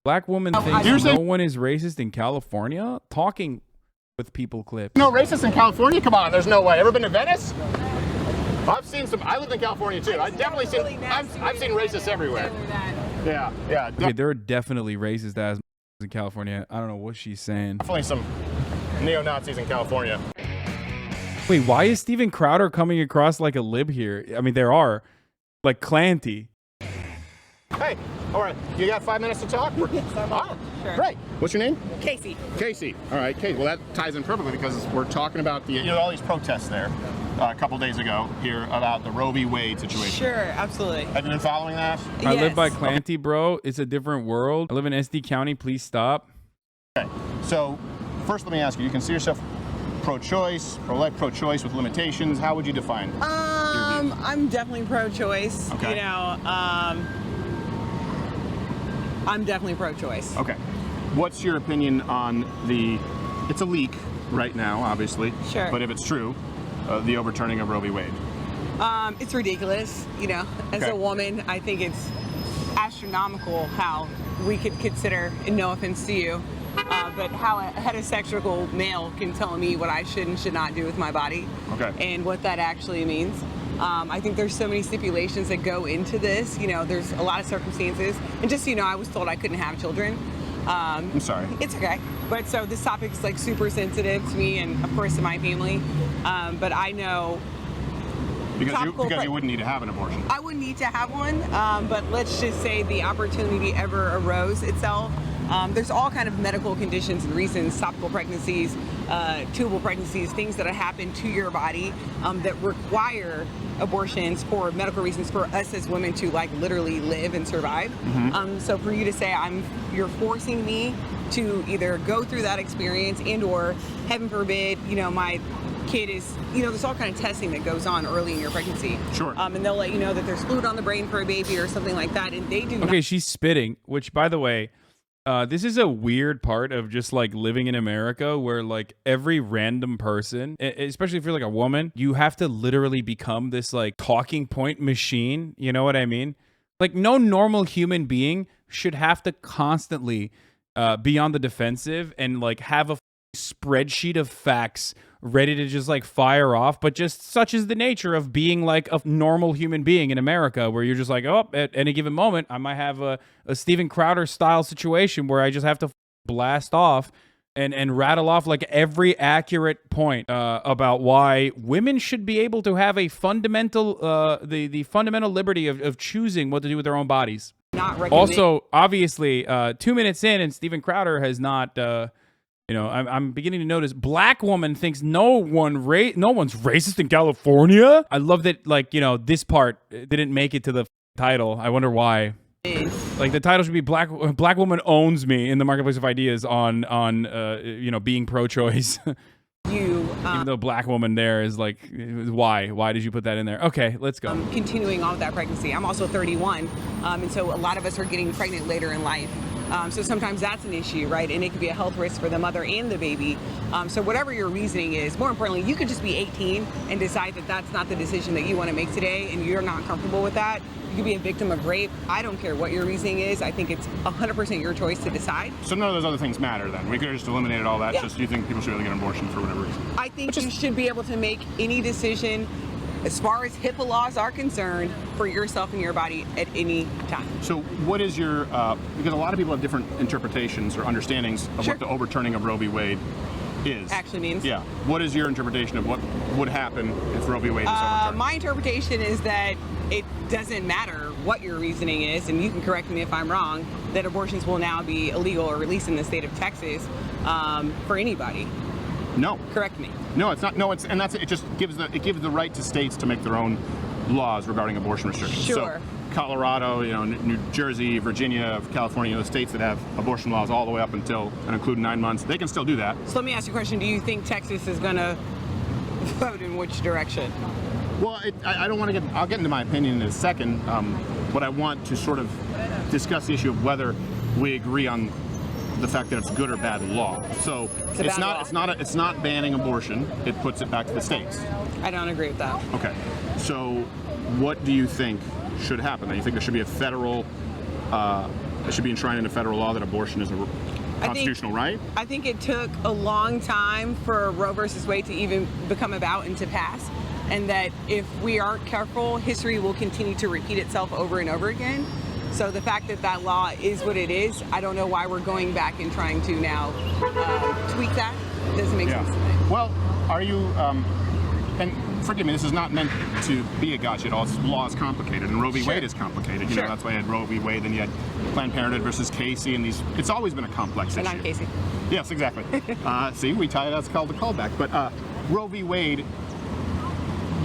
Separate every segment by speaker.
Speaker 1: Black woman thinks no one is racist in California? Talking with people clip.
Speaker 2: No racist in California? Come on, there's no way. Ever been to Venice? I've seen some. I lived in California too. I've definitely seen. I've seen racists everywhere. Yeah, yeah.
Speaker 1: Okay, there are definitely racist ass in California. I don't know what she's saying.
Speaker 2: Definitely some neo-Nazis in California.
Speaker 1: Wait, why is Steven Crowder coming across like a lib here? I mean, there are like Clanty.
Speaker 2: Hey, all right. You got 5 minutes to talk? Oh, sure. Great. What's your name?
Speaker 3: Casey.
Speaker 2: Casey. All right, Casey. Well, that ties in perfectly because we're talking about the all these protests there a couple days ago here about the Roe v. Wade situation.
Speaker 3: Sure, absolutely.
Speaker 2: Have you been following that?
Speaker 1: I live by Clanty, bro. It's a different world. I live in SD County. Please stop.
Speaker 2: Okay. So, first, let me ask you: you consider yourself pro-choice, pro-life, pro-choice with limitations? How would you define?
Speaker 3: I'm definitely pro-choice.
Speaker 2: Okay.
Speaker 3: You know, I'm definitely pro-choice.
Speaker 2: Okay. What's your opinion on it's a leak right now, obviously.
Speaker 3: Sure.
Speaker 2: But if it's true, the overturning of Roe v. Wade?
Speaker 3: It's ridiculous. You know, as a woman, I think it's astronomical how we could consider, and no offense to you, but how a heterosexual male can tell me what I should and should not do with my body.
Speaker 2: Okay.
Speaker 3: And what that actually means. I think there's so many stipulations that go into this. You know, there's a lot of circumstances. And just so you know, I was told I couldn't have children.
Speaker 2: I'm sorry.
Speaker 3: It's okay. But so this topic is like super sensitive to me and of course to my family. But I know
Speaker 2: because you wouldn't need to have an abortion.
Speaker 3: I wouldn't need to have one. But let's just say the opportunity ever arose itself. There's all kind of medical conditions and reasons, topical pregnancies, tubal pregnancies, things that have happened to your body that require abortions for medical reasons for us as women to like literally live and survive. So for you to say you're forcing me to either go through that experience and or heaven forbid, you know, my kid is, you know, there's all kind of testing that goes on early in your pregnancy.
Speaker 2: Sure.
Speaker 3: And they'll let you know that there's fluid on the brain for a baby or something like that. And they do
Speaker 1: Okay, she's spitting, which by the way, this is a weird part of just like living in America where like every random person, especially if you're like a woman, you have to literally become this like talking point machine. You know what I mean? Like no normal human being should have to constantly be on the defensive and like have a spreadsheet of facts ready to just like fire off, but just such is the nature of being like a normal human being in America where you're just like, oh, at any given moment I might have a Steven Crowder style situation where I just have to blast off and rattle off like every accurate point about why women should be able to have a fundamental the fundamental liberty of choosing what to do with their own bodies. Also, obviously 2 minutes in and Steven Crowder has not you know, I'm beginning to notice black woman thinks no one's racist in California. I love that, like, you know, this part didn't make it to the title. I wonder why. Like the title should be black woman owns me in the marketplace of ideas on you know, being pro-choice. Even though black woman there is like, why did you put that in there? Okay, let's go.
Speaker 3: Continuing on with that pregnancy, I'm also 31, and so a lot of us are getting pregnant later in life. So sometimes that's an issue, right? And it could be a health risk for the mother and the baby. So whatever your reasoning is, more importantly, you could just be 18 and decide that that's not the decision that you want to make today and you're not comfortable with that. You could be a victim of rape. I don't care what your reasoning is. I think it's 100% your choice to decide.
Speaker 2: So none of those other things matter then? We could have just eliminated all that. Yeah. Just you think people should really get an abortion for whatever reason?
Speaker 3: I think you should be able to make any decision as far as HIPAA laws are concerned for yourself and your body at any time.
Speaker 2: So what is your, because a lot of people have different interpretations or understandings of what the overturning of Roe v. Wade is.
Speaker 3: Actually means?
Speaker 2: Yeah. What is your interpretation of what would happen if Roe v. Wade is overturned?
Speaker 3: My interpretation is that it doesn't matter what your reasoning is, and you can correct me if I'm wrong, that abortions will now be illegal or released in the state of Texas for anybody.
Speaker 2: No.
Speaker 3: Correct me.
Speaker 2: No, it's not. No, it's and that's it. Just gives the right to states to make their own laws regarding abortion restrictions.
Speaker 3: Sure.
Speaker 2: So Colorado, you know, New Jersey, Virginia, California, the states that have abortion laws all the way up until and including 9 months, they can still do that.
Speaker 3: So let me ask you a question. Do you think Texas is going to vote in which direction?
Speaker 2: Well, I don't want to get. I'll get into my opinion in a second. But I want to sort of discuss the issue of whether we agree on the fact that it's good or bad law. So it's not banning abortion. It puts it back to the states.
Speaker 3: I don't agree with that.
Speaker 2: Okay. So what do you think should happen? Do you think there should be a federal it should be enshrined into federal law that abortion is a constitutional right?
Speaker 3: I think it took a long time for Roe versus Wade to even become about and to pass. And that if we aren't careful, history will continue to repeat itself over and over again. So the fact that that law is what it is, I don't know why we're going back and trying to now tweak that. It doesn't make sense to me.
Speaker 2: Well, are you, and forgive me, this is not meant to be a gotcha at all. Law is complicated, and Roe v. Wade is complicated. You know, that's why I had Roe v. Wade, then you had Planned Parenthood versus Casey, and these, it's always been a complex issue.
Speaker 3: And I'm Casey.
Speaker 2: Yes, exactly. See, we tie, that's called the callback. But Roe v. Wade,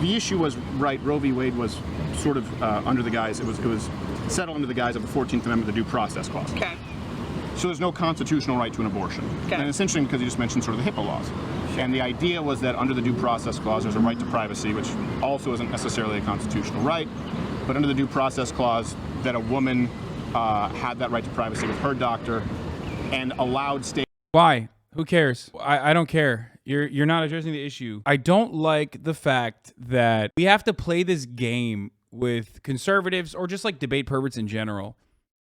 Speaker 2: the issue was, right, Roe v. Wade was sort of under the guise, it was settled under the guise of the 14th Amendment, the Due Process Clause.
Speaker 3: Okay.
Speaker 2: So there's no constitutional right to an abortion.
Speaker 3: Okay.
Speaker 2: And it's interesting because you just mentioned sort of the HIPAA laws. And the idea was that under the Due Process Clause, there's a right to privacy, which also isn't necessarily a constitutional right. But under the Due Process Clause, that a woman had that right to privacy with her doctor and allowed state.
Speaker 1: Why? Who cares? I don't care. You're not addressing the issue. I don't like the fact that we have to play this game with conservatives or just like debate perverts in general,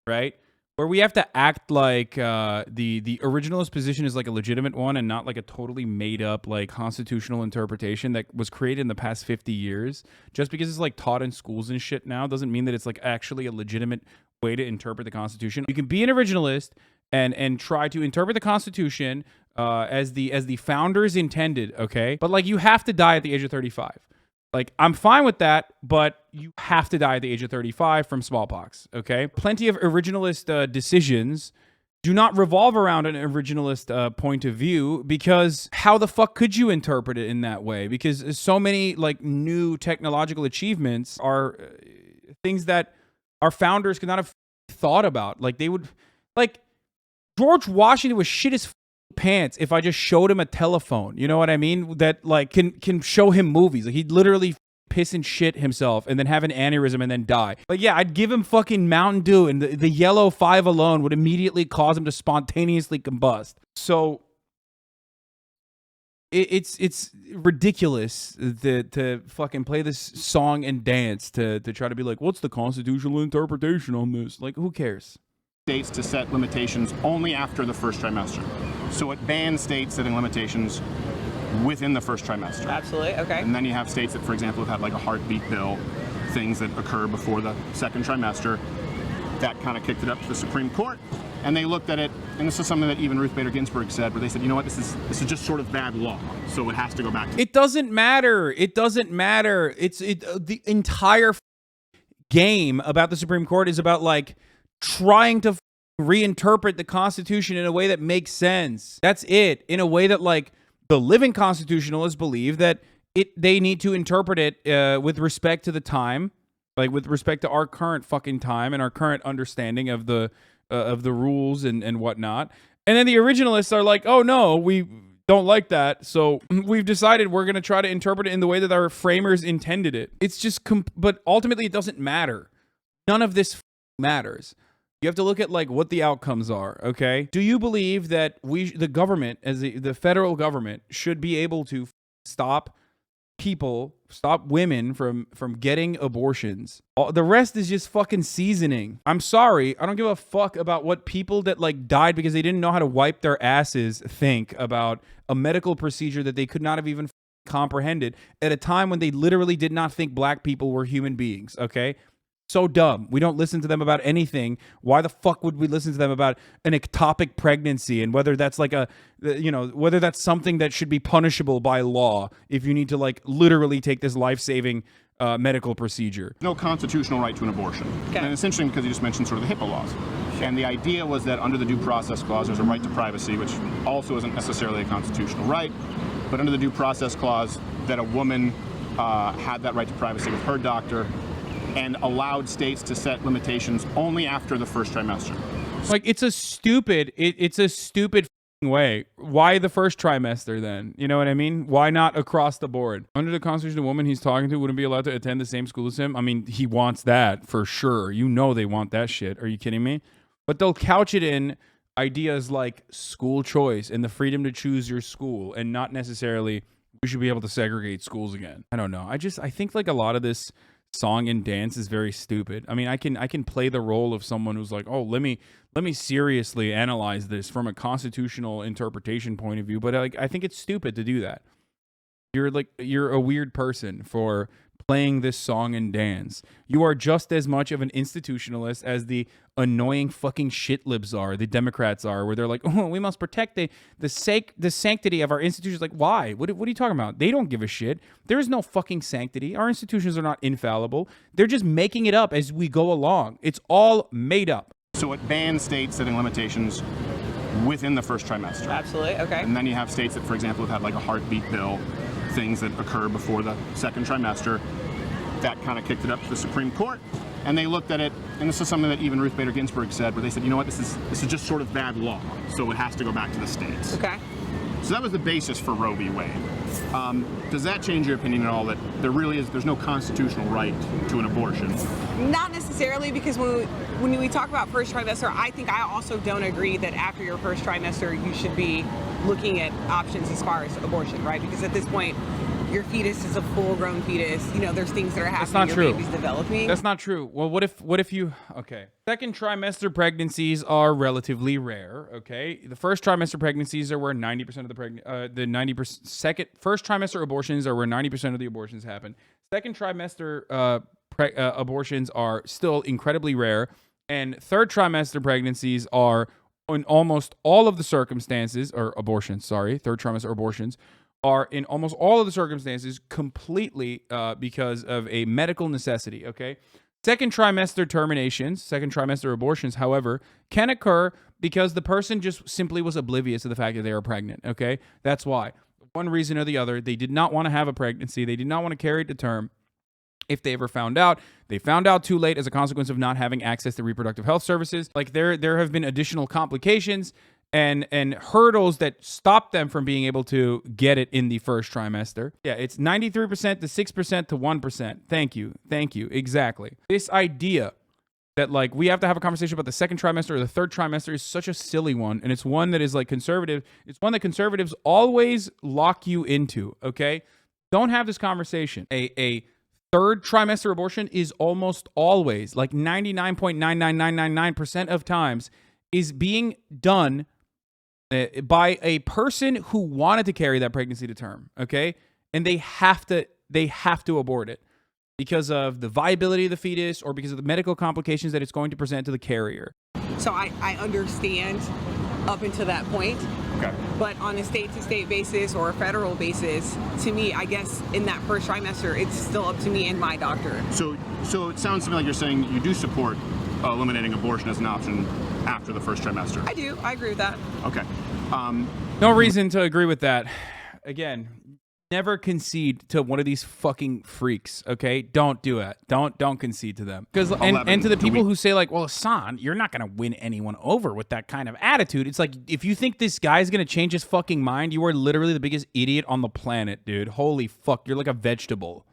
Speaker 1: right? Where we have to act like the originalist position is like a legitimate one and not like a totally made up like constitutional interpretation that was created in the past 50 years. Just because it's like taught in schools and shit now doesn't mean that it's like actually a legitimate way to interpret the Constitution. You can be an originalist and try to interpret the Constitution as the founders intended, okay? But like you have to die at the age of 35. Like, I'm fine with that, but you have to die at the age of 35 from smallpox, okay? Plenty of originalist decisions do not revolve around an originalist point of view, because how the fuck could you interpret it in that way? Because so many, like, new technological achievements are things that our founders could not have thought about. Like, they would... Like, George Washington was shit as pants if I just showed him a telephone, you know what I mean, that like can show him movies. Like, he'd literally piss and shit himself and then have an aneurysm and then die. Like, yeah, I'd give him fucking Mountain Dew, and the yellow 5 alone would immediately cause him to spontaneously combust. So it's ridiculous to fucking play this song and dance to try to be like, what's the constitutional interpretation on this? Like, who cares?
Speaker 2: States to set limitations only after the first trimester. So it bans states setting limitations within the first trimester.
Speaker 3: Absolutely, okay.
Speaker 2: And then you have states that, for example, have had like a heartbeat bill, things that occur before the second trimester. That kind of kicked it up to the Supreme Court. And they looked at it, and this is something that even Ruth Bader Ginsburg said, where they said, you know what, this is just sort of bad law, so it has to go back to...
Speaker 1: It doesn't matter. It doesn't matter. The entire game about the Supreme Court is about like trying to reinterpret the Constitution in a way that makes sense. That's it. In a way that like the living constitutionalists believe that they need to interpret it with respect to the time, like with respect to our current fucking time and our current understanding of the rules and whatnot. And then the originalists are like, oh no, we don't like that, so we've decided we're going to try to interpret it in the way that our framers intended it. It's just, but ultimately it doesn't matter. None of this matters. You have to look at like what the outcomes are, okay? Do you believe that the government, as the federal government, should be able to stop women from getting abortions? The rest is just fucking seasoning. I'm sorry, I don't give a fuck about what people that like died because they didn't know how to wipe their asses think about a medical procedure that they could not have even comprehended at a time when they literally did not think black people were human beings, okay? So dumb. We don't listen to them about anything. Why the fuck would we listen to them about an ectopic pregnancy and whether that's like whether that's something that should be punishable by law if you need to like literally take this life-saving medical procedure?
Speaker 2: No constitutional right to an abortion.
Speaker 3: Okay.
Speaker 2: And it's interesting because you just mentioned sort of the HIPAA laws. And the idea was that under the Due Process Clause, there's a right to privacy, which also isn't necessarily a constitutional right. But under the Due Process Clause, that a woman had that right to privacy with her doctor and allowed states to set limitations only after the first trimester.
Speaker 1: Like, it's a stupid way. Why the first trimester then? You know what I mean? Why not across the board? Under the Constitution, the woman he's talking to wouldn't be allowed to attend the same school as him. I mean, he wants that for sure. You know they want that shit. Are you kidding me? But they'll couch it in ideas like school choice and the freedom to choose your school, and not necessarily we should be able to segregate schools again. I don't know. I think like a lot of this song and dance is very stupid. I mean, I can play the role of someone who's like, oh, let me seriously analyze this from a constitutional interpretation point of view, but like I think it's stupid to do that. You're a weird person for playing this song and dance. You are just as much of an institutionalist as the annoying fucking shit libs are, the Democrats are, where they're like, oh, we must protect the sanctity of our institutions. Like, why? What are you talking about? They don't give a shit. There is no fucking sanctity. Our institutions are not infallible. They're just making it up as we go along. It's all made up.
Speaker 2: So it bans states setting limitations within the first trimester.
Speaker 3: Absolutely. Okay.
Speaker 2: And then you have states that, for example, have had like a heartbeat bill, things that occur before the second trimester. That kind of kicked it up to the Supreme Court, and they looked at it, and this is something that even Ruth Bader Ginsburg said, where they said, you know what, this is just sort of bad law, so it has to go back to the states.
Speaker 3: Okay.
Speaker 2: So that was the basis for Roe v. Wade. Does that change your opinion at all, that there's no constitutional right to an abortion?
Speaker 3: Not necessarily, because when we talk about first trimester, I also don't agree that after your first trimester you should be looking at options as far as abortion, right? Because at this point, your fetus is a full-grown fetus. You know, there's things that are happening.
Speaker 1: That's not true.
Speaker 3: Your baby's developing.
Speaker 1: That's not true. Well, what if you? Okay, second trimester pregnancies are relatively rare. Okay, the first trimester pregnancies are where 90% of the first trimester abortions are where 90% of the abortions happen. Second trimester abortions are still incredibly rare, and third trimester pregnancies are in almost all of the circumstances, or abortions. Sorry, third trimester abortions are in almost all of the circumstances completely because of a medical necessity, okay? Second trimester terminations, second trimester abortions, however, can occur because the person just simply was oblivious to the fact that they were pregnant, okay? That's why. One reason or the other, they did not want to have a pregnancy. They did not want to carry it to term. If they ever found out, they found out too late as a consequence of not having access to reproductive health services. Like there have been additional complications and hurdles that stop them from being able to get it in the first trimester. Yeah, it's 93% to 6% to 1%. Thank you. Exactly. This idea that like we have to have a conversation about the second trimester or the third trimester is such a silly one, and it's one that is like conservative. It's one that conservatives always lock you into, okay? Don't have this conversation. A third trimester abortion is almost always, like 99.99999% of times, is being done by a person who wanted to carry that pregnancy to term, okay? And they have to abort it because of the viability of the fetus or because of the medical complications that it's going to present to the carrier.
Speaker 3: So I understand up until that point.
Speaker 2: Okay.
Speaker 3: But on a state-to-state basis or a federal basis, to me, I guess in that first trimester, it's still up to me and my doctor.
Speaker 2: So it sounds to me like you're saying you do support eliminating abortion as an option after the first trimester.
Speaker 3: I do. I agree with that.
Speaker 2: Okay.
Speaker 1: No reason to agree with that. Again, never concede to one of these fucking freaks, okay? Don't do it. Don't concede to them. Because and to the people who say like, well, Hasan, you're not gonna win anyone over with that kind of attitude. It's like, if you think this guy's gonna change his fucking mind, you are literally the biggest idiot on the planet, dude. Holy fuck, you're like a vegetable.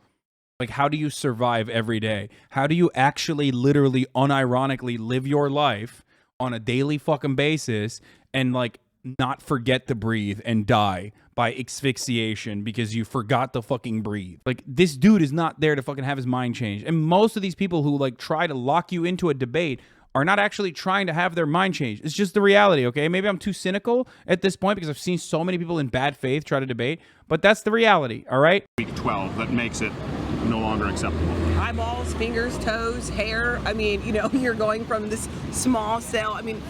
Speaker 1: Like, how do you survive every day? How do you actually literally unironically live your life on a daily fucking basis and like not forget to breathe and die by asphyxiation because you forgot to fucking breathe? Like, this dude is not there to fucking have his mind changed. And most of these people who like try to lock you into a debate are not actually trying to have their mind changed. It's just the reality, okay? Maybe I'm too cynical at this point because I've seen so many people in bad faith try to debate, but that's the reality, all right?
Speaker 2: Week 12 that makes it no longer acceptable.
Speaker 3: Eyeballs, fingers, toes, hair. I mean, you know, you're going from this small cell. I mean,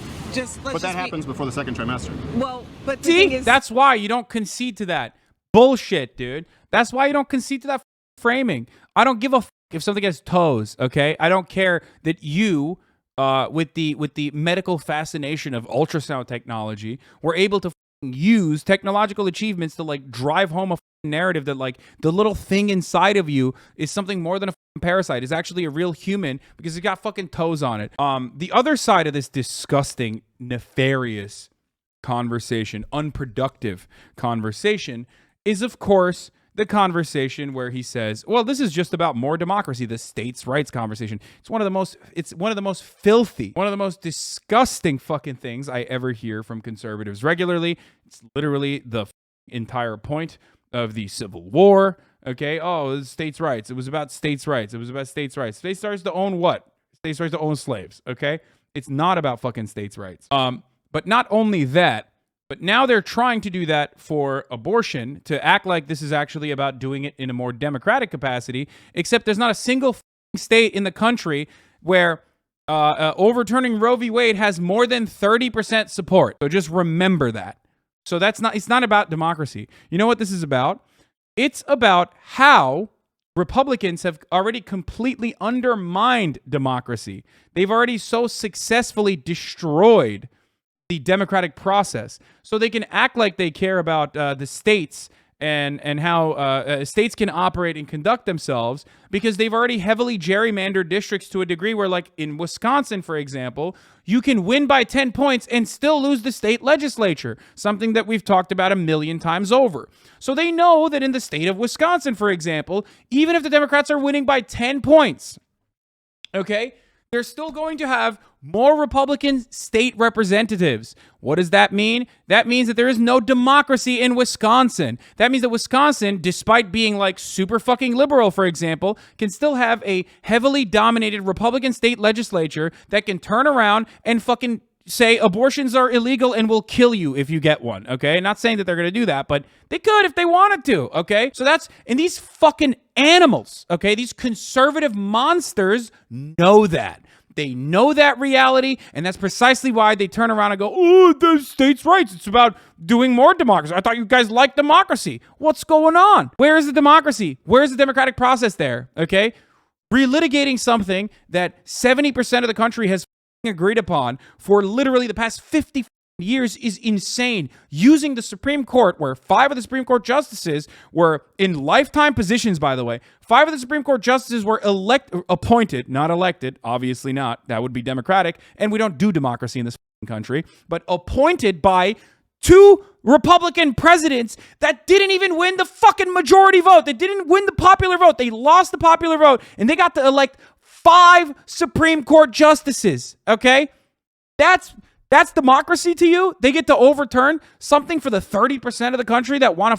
Speaker 2: but that happens before the second trimester.
Speaker 3: Well, but the thing is,
Speaker 1: that's why you don't concede to that bullshit, dude. That's why you don't concede to that framing. I don't give a if something has toes, okay? I don't care that you, with the medical fascination of ultrasound technology, were able to use technological achievements to like drive home a narrative that like the little thing inside of you is something more than a parasite. It's actually a real human because it's got fucking toes on it. The other side of this disgusting, nefarious conversation, unproductive conversation, is of course the conversation where he says, well, this is just about more democracy, the states' rights conversation. It's one of the most filthy, one of the most disgusting fucking things I ever hear from conservatives regularly. It's literally the entire point of the Civil War. Okay. Oh, it was states' rights. It was about states' rights. It was about states' rights. States' rights to own what? States' rights to own slaves. Okay. It's not about fucking states' rights. But not only that, but now they're trying to do that for abortion, to act like this is actually about doing it in a more democratic capacity, except there's not a single state in the country where overturning Roe v. Wade has more than 30% support. So just remember that. So it's not about democracy. You know what this is about? It's about how Republicans have already completely undermined democracy. They've already so successfully destroyed the democratic process, so they can act like they care about the states and how states can operate and conduct themselves, because they've already heavily gerrymandered districts to a degree where, like in Wisconsin, for example, you can win by 10 points and still lose the state legislature, something that we've talked about a million times over. So they know that in the state of Wisconsin, for example, even if the Democrats are winning by 10 points, okay, they're still going to have more Republican state representatives. What does that mean? That means that there is no democracy in Wisconsin. That means that Wisconsin, despite being like super fucking liberal, for example, can still have a heavily dominated Republican state legislature that can turn around and fucking say abortions are illegal and will kill you if you get one, okay? Not saying that they're going to do that, but they could if they wanted to, okay? So and these fucking animals, okay? These conservative monsters know that. They know that reality, and that's precisely why they turn around and go, oh, the states' rights. It's about doing more democracy. I thought you guys liked democracy. What's going on? Where is the democracy? Where's the democratic process there, okay? Relitigating something that 70% of the country has agreed upon for literally the past 50 years is insane. Using the Supreme Court, where 5 of the Supreme Court justices were in lifetime positions, by the way. 5 of the Supreme Court justices were appointed, not elected, obviously not. That would be democratic, and we don't do democracy in this country, but appointed by 2 Republican presidents that didn't even win the fucking majority vote. They didn't win the popular vote. They lost the popular vote, and they got to elect 5 Supreme Court justices, okay? That's democracy to you? They get to overturn something for the 30% of the country that want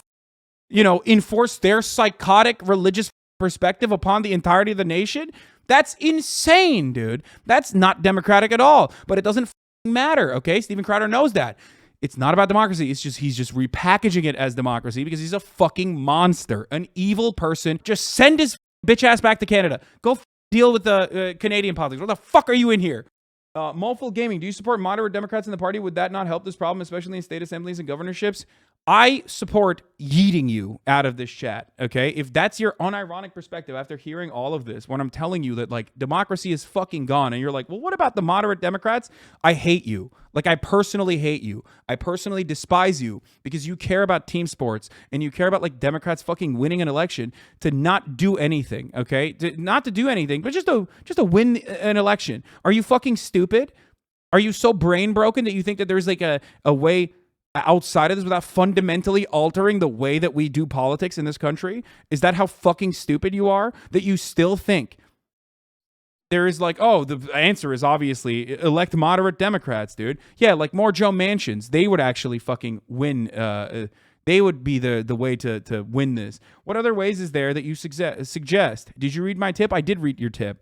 Speaker 1: to, enforce their psychotic religious perspective upon the entirety of the nation? That's insane, dude. That's not democratic at all, but it doesn't matter, okay? Steven Crowder knows that. It's not about democracy. He's just repackaging it as democracy because he's a fucking monster, an evil person. Just send his bitch ass back to Canada. Go deal with the Canadian politics. What the fuck are you in here? Moful Gaming, do you support moderate Democrats in the party? Would that not help this problem, especially in state assemblies and governorships? I support yeeting you out of this chat, okay? If that's your unironic perspective after hearing all of this, when I'm telling you that, like, democracy is fucking gone, and you're like, well, what about the moderate Democrats? I hate you. Like, I personally hate you. I personally despise you because you care about team sports and you care about, like, Democrats fucking winning an election to not do anything, okay? Not to do anything, but just to win an election. Are you fucking stupid? Are you so brain broken that you think that there's, like, a way outside of this without fundamentally altering the way that we do politics in this country? Is that how fucking stupid you are? That you still think there is, like, oh, the answer is obviously elect moderate Democrats, dude. Yeah, like more Joe Manchins. They would actually fucking win. They would be the way to win this. What other ways is there that you suggest? Did you read my tip? I did read your tip.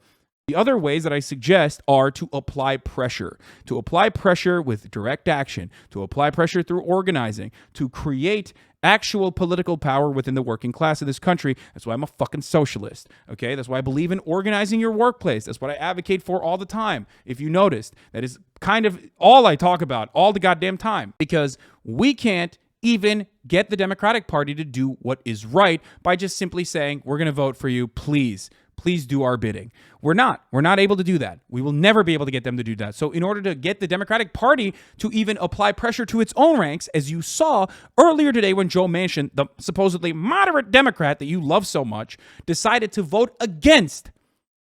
Speaker 1: The other ways that I suggest are to apply pressure with direct action, to apply pressure through organizing, to create actual political power within the working class of this country. That's why I'm a fucking socialist, okay? That's why I believe in organizing your workplace. That's what I advocate for all the time. If you noticed, that is kind of all I talk about all the goddamn time, because we can't even get the Democratic Party to do what is right by just simply saying, we're going to vote for you, please do our bidding. We're not able to do that. We will never be able to get them to do that. So in order to get the Democratic Party to even apply pressure to its own ranks, as you saw earlier today when Joe Manchin, the supposedly moderate Democrat that you love so much, decided to vote against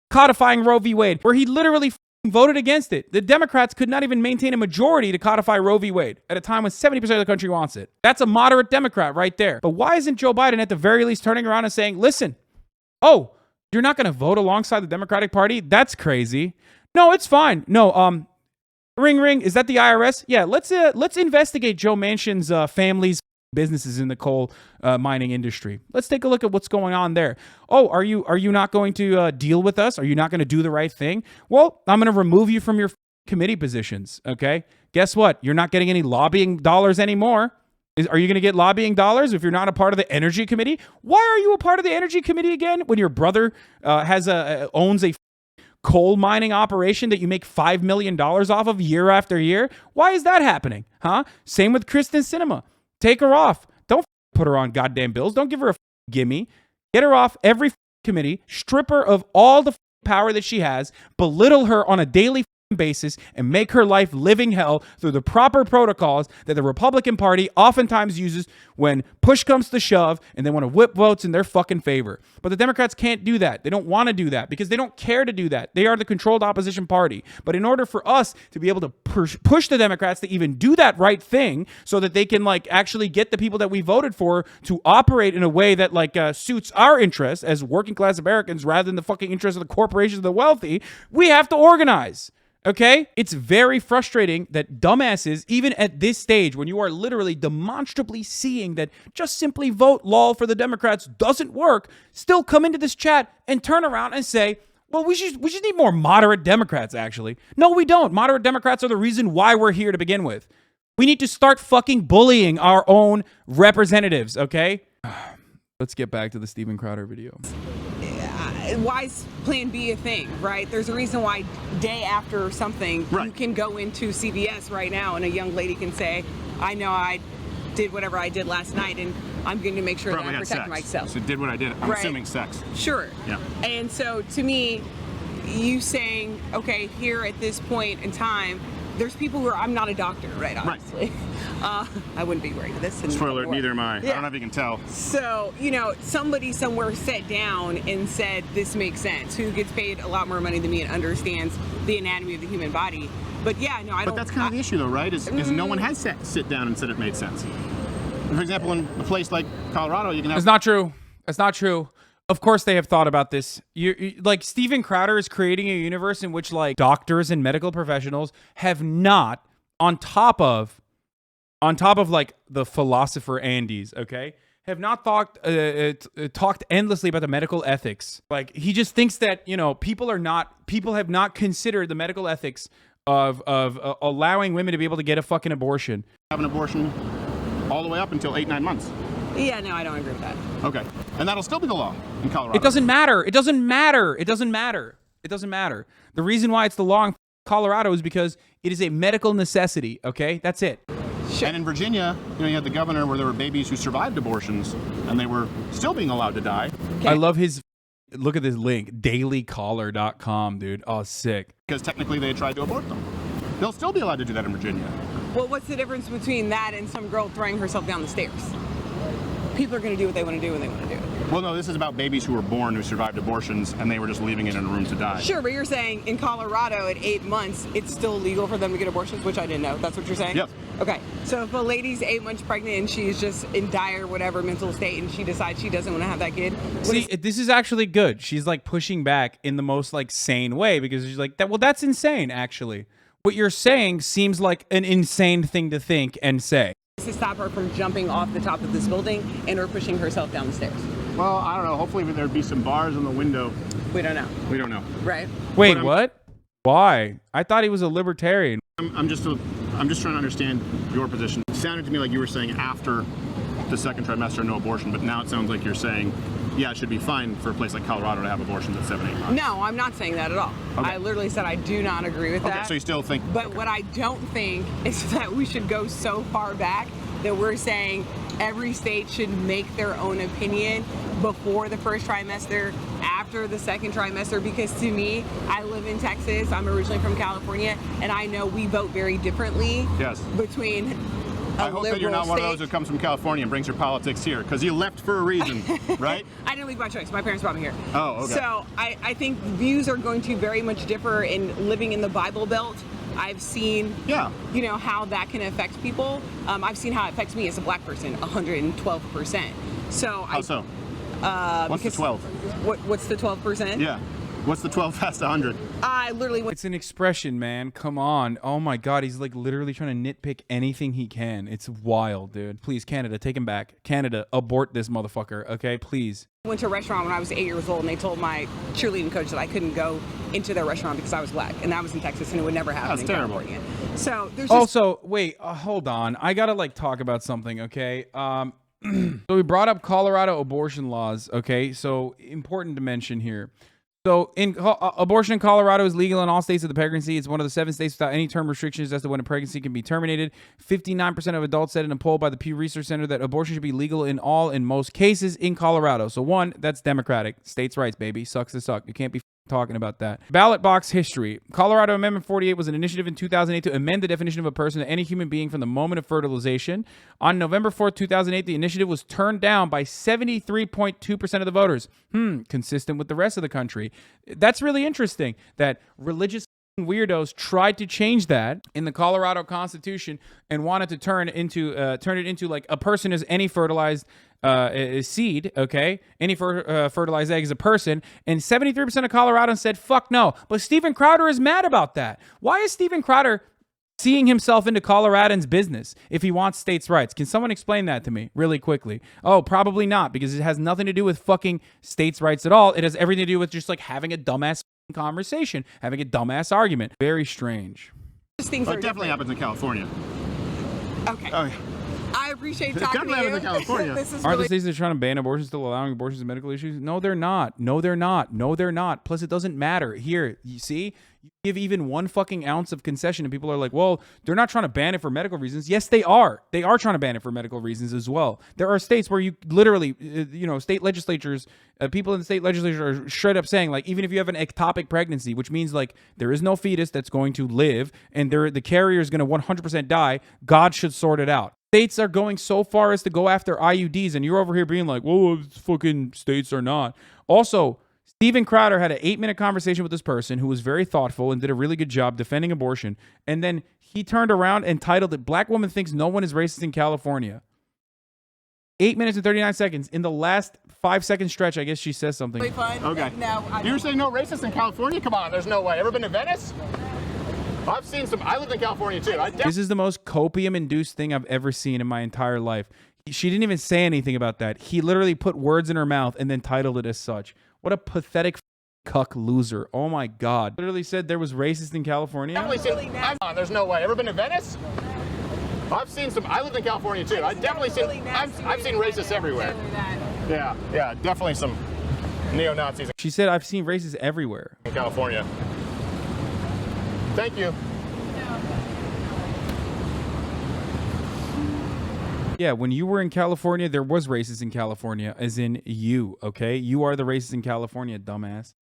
Speaker 1: codifying Roe v. Wade, where he literally voted against it. The Democrats could not even maintain a majority to codify Roe v. Wade at a time when 70% of the country wants it. That's a moderate Democrat right there. But why isn't Joe Biden at the very least turning around and saying, listen, you're not going to vote alongside the Democratic Party? That's crazy. No, it's fine. No, ring, is that the IRS? Yeah, let's investigate Joe Manchin's family's businesses in the coal mining industry. Let's take a look at what's going on there. Oh, are you not going to deal with us? Are you not going to do the right thing? Well, I'm going to remove you from your committee positions. Okay. Guess what? You're not getting any lobbying dollars anymore. Are you going to get lobbying dollars if you're not a part of the energy committee? Why are you a part of the energy committee again when your brother owns a coal mining operation that you make $5 million off of year after year? Why is that happening? Huh? Same with Kristen Sinema. Take her off. Don't put her on goddamn bills. Don't give her a gimme. Get her off every committee. Strip her of all the power that she has. Belittle her on a daily basis and make her life living hell through the proper protocols that the Republican Party oftentimes uses when push comes to shove and they want to whip votes in their fucking favor. But the Democrats can't do that. They don't want to do that because they don't care to do that. They are the controlled opposition party. But in order for us to be able to push the Democrats to even do that right thing so that they can like actually get the people that we voted for to operate in a way that like suits our interests as working class Americans rather than the fucking interests of the corporations of the wealthy, we have to organize. Okay? It's very frustrating that dumbasses, even at this stage, when you are literally demonstrably seeing that just simply vote lol for the Democrats doesn't work, still come into this chat and turn around and say, well, we just need more moderate Democrats, actually. No, we don't. Moderate Democrats are the reason why we're here to begin with. We need to start fucking bullying our own representatives, okay? Let's get back to the Steven Crowder video.
Speaker 3: Why is Plan B a thing, right? There's a reason why day after something, you can go into CVS right now and a young lady can say, I know I did whatever I did last night and I'm going to make sure that I protect myself.
Speaker 2: So did what I did. I'm assuming sex.
Speaker 3: Sure.
Speaker 2: Yeah.
Speaker 3: And so to me, you saying, okay, here at this point in time, there's people who are, I'm not a doctor, right, obviously. I wouldn't be wearing this.
Speaker 2: Spoiler alert, neither am I.
Speaker 3: Yeah.
Speaker 2: I don't know if you can tell.
Speaker 3: So, you know, somebody somewhere sat down and said, this makes sense, who gets paid a lot more money than me and understands the anatomy of the human body. But yeah, no, I don't.
Speaker 2: But that's kind of the issue though, right? Is no one has sit down and said it made sense. For example, in a place like Colorado, you can have...
Speaker 1: It's not true. It's not true. Of course they have thought about this. Like Steven Crowder is creating a universe in which like doctors and medical professionals have not, on top of like the philosopher Andes, okay, have not talked endlessly about the medical ethics. Like he just thinks that, you know, people have not considered the medical ethics of allowing women to be able to get a fucking abortion.
Speaker 2: Have an abortion all the way up until 8-9 months.
Speaker 3: Yeah, no, I don't agree with that.
Speaker 2: Okay. And that'll still be the law in Colorado.
Speaker 1: It doesn't matter. It doesn't matter. It doesn't matter. It doesn't matter. The reason why it's the law in Colorado is because it is a medical necessity, okay? That's it.
Speaker 2: Sure. And in Virginia, you know, you had the governor where there were babies who survived abortions and they were still being allowed to die.
Speaker 3: Okay.
Speaker 1: I love his, look at this link, dailycaller.com, dude. Oh, sick.
Speaker 2: Because technically they tried to abort them. They'll still be allowed to do that in Virginia.
Speaker 3: Well, what's the difference between that and some girl throwing herself down the stairs? People are going to do what they want to do when they want to do it.
Speaker 2: Well, no, this is about babies who were born who survived abortions and they were just leaving it in a room to die.
Speaker 3: Sure, but you're saying in Colorado at 8 months, it's still legal for them to get abortions, which I didn't know. That's what you're saying?
Speaker 2: Yes.
Speaker 3: Okay, so if a lady's 8 months pregnant and she's just in dire whatever mental state and she decides she doesn't want to have that kid.
Speaker 1: See, this is actually good. She's like pushing back in the most like sane way because she's like, well, that's insane, actually. What you're saying seems like an insane thing to think and say.
Speaker 3: To stop her from jumping off the top of this building and her pushing herself down the stairs.
Speaker 2: Well, I don't know. Hopefully there'd be some bars on the window.
Speaker 3: We don't know.
Speaker 2: We don't know.
Speaker 3: Right.
Speaker 1: Wait, what? Why? I thought he was a libertarian.
Speaker 2: I'm just trying to understand your position. It sounded to me like you were saying after the second trimester, no abortion, but now it sounds like you're saying, yeah, it should be fine for a place like Colorado to have abortions at 7-8 months.
Speaker 3: No, I'm not saying that at all.
Speaker 2: Okay.
Speaker 3: I literally said I do not agree with that.
Speaker 2: Okay, so you still think...
Speaker 3: But what I don't think is that we should go so far back that we're saying every state should make their own opinion before the first trimester, after the second trimester, because to me, I live in Texas, I'm originally from California, and I know we vote very differently between
Speaker 2: I hope that you're not one of those who comes from California and brings your politics here, because you left for a reason, right?
Speaker 3: I didn't leave by choice. My parents brought me here.
Speaker 2: Oh, okay.
Speaker 3: So I think views are going to very much differ in living in the Bible Belt. I've seen, you know, how that can affect people. I've seen how it affects me as a black person, 112%. So
Speaker 2: how so? What's the 12?
Speaker 3: What's the 12%?
Speaker 2: Yeah. What's the 12 past 100?
Speaker 3: I literally went.
Speaker 1: It's an expression, man. Come on. Oh my God. He's like literally trying to nitpick anything he can. It's wild, dude. Please, Canada, take him back. Canada, abort this motherfucker. Okay, please.
Speaker 3: Went to a restaurant when I was 8 years old, and they told my cheerleading coach that I couldn't go into their restaurant because I was black, and that was in Texas, and it would never happen
Speaker 2: That's
Speaker 3: in
Speaker 2: terrible.
Speaker 3: California. So there's just
Speaker 1: Also, wait, hold on. I gotta like talk about something, okay? So we brought up Colorado abortion laws, okay? So important to mention here. So abortion in Colorado is legal in all states of the pregnancy. It's one of the 7 states without any term restrictions as to when a pregnancy can be terminated. 59% of adults said in a poll by the Pew Research Center that abortion should be legal in most cases in Colorado. So one, that's democratic. States' rights, baby. Sucks to suck. You can't be talking about that. Ballot box history. Colorado Amendment 48 was an initiative in 2008 to amend the definition of a person to any human being from the moment of fertilization. On November 4th, 2008, the initiative was turned down by 73.2% of the voters. Consistent with the rest of the country. That's really interesting that religious weirdos tried to change that in the Colorado Constitution and wanted to turn it into like a person is any fertilized seed, okay? Any fertilized egg is a person, and 73% of Coloradans said fuck no. But Steven Crowder is mad about that. Why is Steven Crowder seeing himself into Coloradans' business if he wants states' rights? Can someone explain that to me really quickly? Oh, probably not, because it has nothing to do with fucking states' rights at all. It has everything to do with just like having a dumbass conversation, having a dumbass argument. Very strange.
Speaker 3: things
Speaker 2: Well,
Speaker 3: are
Speaker 2: it definitely happens in California.
Speaker 3: Okay.
Speaker 2: Oh, yeah.
Speaker 3: I appreciate
Speaker 2: It
Speaker 3: talking
Speaker 2: definitely
Speaker 3: to you.
Speaker 2: happens in California.
Speaker 3: This is
Speaker 1: Aren't
Speaker 3: really
Speaker 1: the states that are trying to ban abortion still allowing abortions and medical issues? No, they're not. No, they're not. No, they're not. Plus, it doesn't matter. Here, you see, you give even 1 fucking ounce of concession, and people are like, well, they're not trying to ban it for medical reasons. Yes, they are. They are trying to ban it for medical reasons as well. There are states where you literally, state legislatures, people in the state legislature are straight up saying, like, even if you have an ectopic pregnancy, which means, like, there is no fetus that's going to live, and the carrier is going to 100% die, God should sort it out. States are going so far as to go after IUDs, and you're over here being like, whoa, fucking states are not. Also, Steven Crowder had an 8-minute conversation with this person who was very thoughtful and did a really good job defending abortion, and then he turned around and titled it, Black Woman Thinks No One is Racist in California. 8 minutes and 39 seconds. In the last 5-second stretch, I guess she says something.
Speaker 3: really fun.
Speaker 2: Okay.
Speaker 3: No,
Speaker 2: You're saying no racist in California? Come on, there's no way. Ever been to Venice? I've seen some. I lived in California too.
Speaker 1: This is the most copium-induced thing I've ever seen in my entire life. She didn't even say anything about that. He literally put words in her mouth and then titled it as such. What a pathetic cuck loser. Oh my God. Literally said there was racist in California.
Speaker 2: There's no way. Ever been to Venice? I've seen some. I lived in California too. I've seen racists everywhere. Yeah, definitely some neo-Nazis
Speaker 1: She said, I've seen racists everywhere.
Speaker 2: in California. Thank you.
Speaker 1: Yeah, when you were in California, there was racists in California, as in you, okay? You are the racist in California, dumbass.